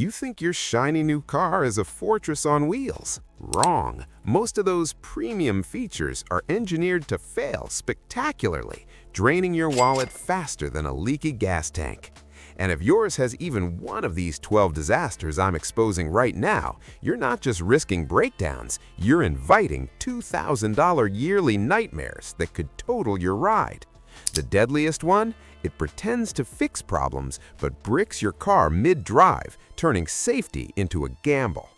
You think your shiny new car is a fortress on wheels? Wrong. Most of those premium features are engineered to fail spectacularly, draining your wallet faster than a leaky gas tank. And if yours has even one of these 12 disasters I'm exposing right now, you're not just risking breakdowns, you're inviting $2,000 yearly nightmares that could total your ride. The deadliest one? It pretends to fix problems but bricks your car mid-drive, turning safety into a gamble.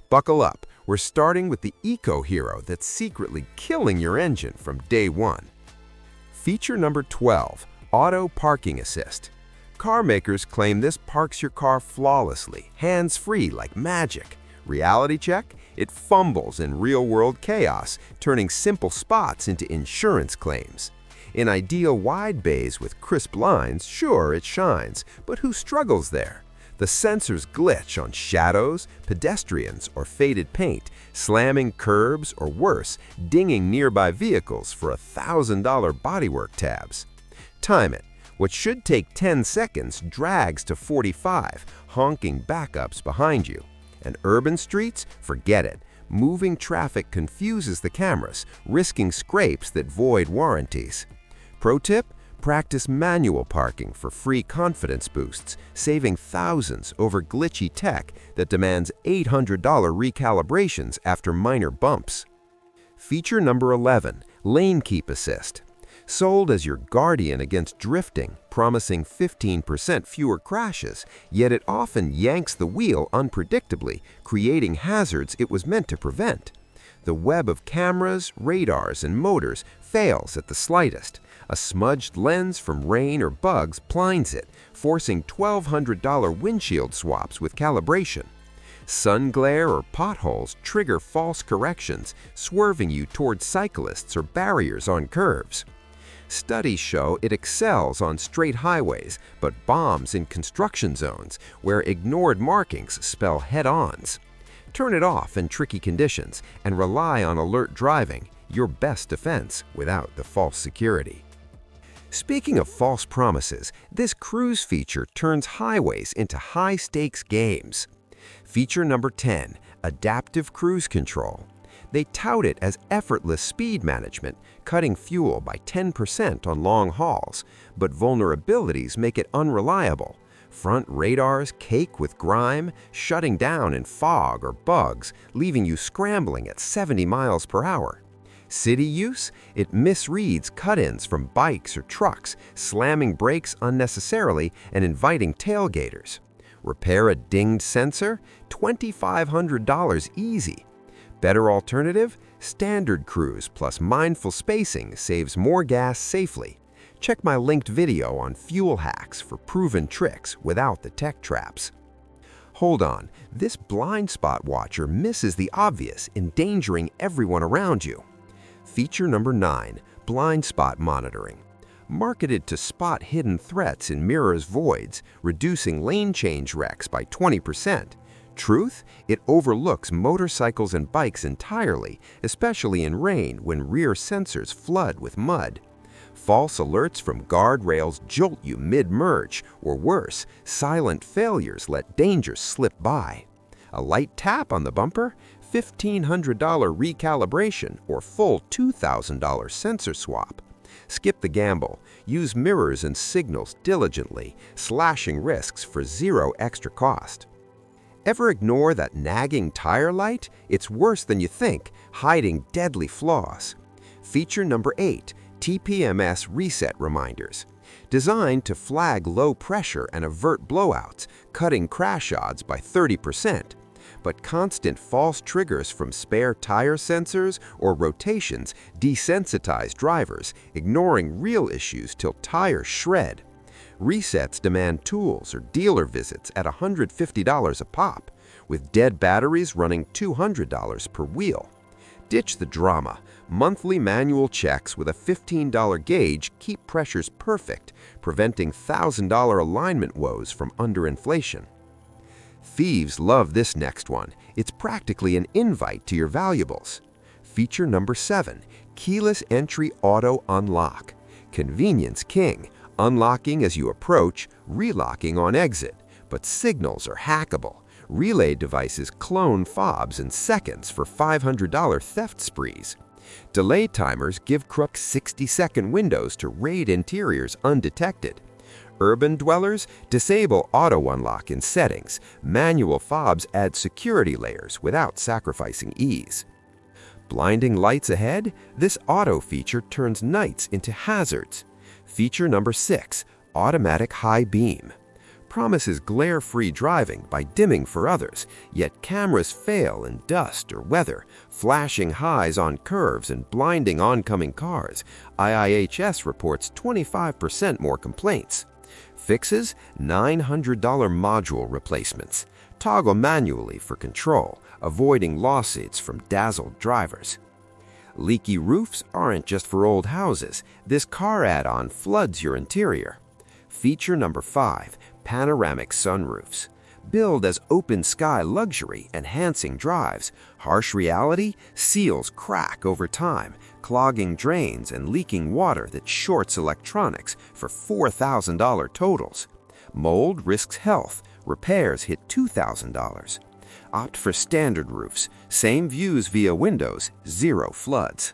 Buckle up, we're starting with the eco-hero that's secretly killing your engine from day one. Feature number 12, Auto Parking Assist. Car makers claim this parks your car flawlessly, hands-free like magic. Reality check? It fumbles in real-world chaos, turning simple spots into insurance claims. In ideal wide bays with crisp lines, sure, it shines, but who struggles there? The sensors glitch on shadows, pedestrians, or faded paint, slamming curbs, or worse, dinging nearby vehicles for $1,000 bodywork tabs. Time it. What should take 10 seconds drags to 45, honking backups behind you. And urban streets? Forget it. Moving traffic confuses the cameras, risking scrapes that void warranties. Pro tip? Practice manual parking for free confidence boosts, saving thousands over glitchy tech that demands $800 recalibrations after minor bumps. Feature number 11, Lane Keep Assist. Sold as your guardian against drifting, promising 15% fewer crashes, yet it often yanks the wheel unpredictably, creating hazards it was meant to prevent. The web of cameras, radars, and motors fails at the slightest. A smudged lens from rain or bugs blinds it, forcing $1,200 windshield swaps with calibration. Sun glare or potholes trigger false corrections, swerving you toward cyclists or barriers on curves. Studies show it excels on straight highways, but bombs in construction zones, where ignored markings spell head-ons. Turn it off in tricky conditions and rely on alert driving, your best defense without the false security. Speaking of false promises, this cruise feature turns highways into high-stakes games. Feature number 10, Adaptive Cruise Control. They tout it as effortless speed management, cutting fuel by 10% on long hauls, but vulnerabilities make it unreliable. Front radars cake with grime, shutting down in fog or bugs, leaving you scrambling at 70 miles per hour. City use? It misreads cut-ins from bikes or trucks, slamming brakes unnecessarily and inviting tailgaters. Repair a dinged sensor? $2,500 easy. Better alternative? Standard cruise plus mindful spacing saves more gas safely. Check my linked video on fuel hacks for proven tricks without the tech traps. Hold on, this blind spot watcher misses the obvious, endangering everyone around you. Feature number 9, Blind Spot Monitoring. Marketed to spot hidden threats in mirrors voids, reducing lane change wrecks by 20%. Truth? It overlooks motorcycles and bikes entirely, especially in rain when rear sensors flood with mud. False alerts from guardrails jolt you mid-merge, or worse, silent failures let dangers slip by. A light tap on the bumper? $1,500 recalibration or full $2,000 sensor swap. Skip the gamble. Use mirrors and signals diligently, slashing risks for zero extra cost. Ever ignore that nagging tire light? It's worse than you think, hiding deadly flaws. Feature number 8, TPMS Reset Reminders. Designed to flag low pressure and avert blowouts, cutting crash odds by 30%. But constant false triggers from spare tire sensors or rotations desensitize drivers, ignoring real issues till tires shred. Resets demand tools or dealer visits at $150 a pop, with dead batteries running $200 per wheel. Ditch the drama. Monthly manual checks with a $15 gauge keep pressures perfect, preventing $1,000 alignment woes from underinflation. Thieves love this next one. It's practically an invite to your valuables. Feature number 7, Keyless Entry Auto Unlock. Convenience king, unlocking as you approach, relocking on exit, but signals are hackable. Relay devices clone fobs in seconds for $500 theft sprees. Delay timers give crooks 60-second windows to raid interiors undetected. Urban dwellers disable auto unlock in settings. Manual fobs add security layers without sacrificing ease. Blinding lights ahead? This auto feature turns nights into hazards. Feature number 6, automatic high beam. Promises glare-free driving by dimming for others, yet cameras fail in dust or weather, flashing highs on curves and blinding oncoming cars. IIHS reports 25% more complaints. Fixes: $900 module replacements. Toggle manually for control, avoiding lawsuits from dazzled drivers. Leaky roofs aren't just for old houses. This car add-on floods your interior. Feature number 5, panoramic sunroofs. Billed as open sky luxury, enhancing drives. Harsh reality: seals crack over time, clogging drains and leaking water that shorts electronics for $4,000 totals. Mold risks health. Repairs hit $2,000. Opt for standard roofs. Same views via windows, zero floods.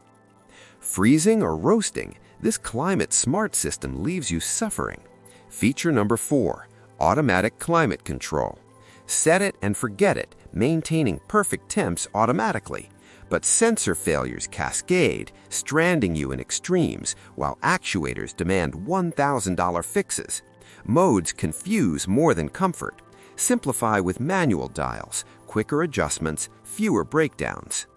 Freezing or roasting? This climate smart system leaves you suffering. Feature number 4, automatic climate control. Set it and forget it, maintaining perfect temps automatically. But sensor failures cascade, stranding you in extremes, while actuators demand $1,000 fixes. Modes confuse more than comfort. Simplify with manual dials, quicker adjustments, fewer breakdowns.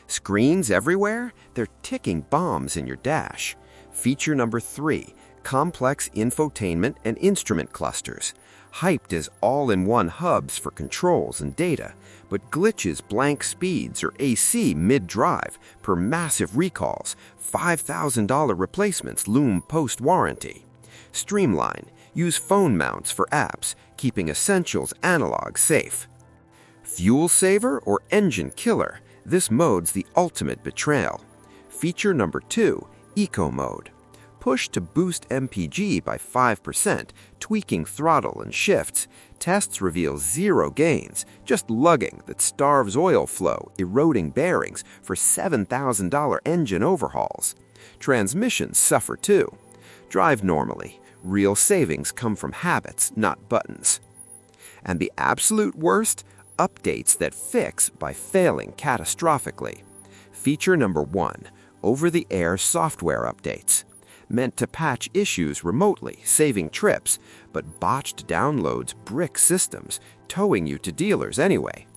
Screens everywhere? They're ticking bombs in your dash. Feature number 3, complex infotainment and instrument clusters. Hyped as all-in-one hubs for controls and data, but glitches blank speeds or AC mid-drive per massive recalls. $5,000 replacements loom post-warranty. Streamline. Use phone mounts for apps, keeping essentials analog safe. Fuel saver or engine killer? This mode's the ultimate betrayal. Feature number 2, eco mode. Push to boost MPG by 5%, tweaking throttle and shifts. Tests reveal zero gains, just lugging that starves oil flow, eroding bearings for $7,000 engine overhauls. Transmissions suffer too. Drive normally. Real savings come from habits, not buttons. And the absolute worst? Updates that fix by failing catastrophically. Feature number 1, over-the-air software updates. Meant to patch issues remotely, saving trips, but botched downloads brick systems, towing you to dealers anyway.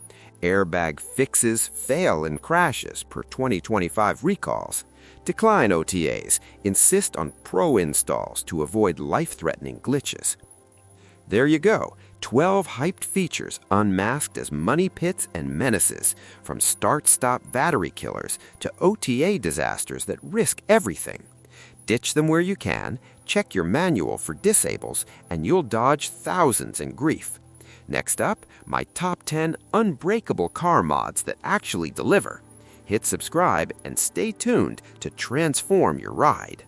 Airbag fixes fail in crashes per 2025 recalls. Decline OTAs. Insist on pro installs to avoid life-threatening glitches. There you go, 12 hyped features unmasked as money pits and menaces, from start-stop battery killers to OTA disasters that risk everything. Ditch them where you can, check your manual for disables, and you'll dodge thousands in grief. Next up, my top 10 unbreakable car mods that actually deliver. Hit subscribe and stay tuned to transform your ride.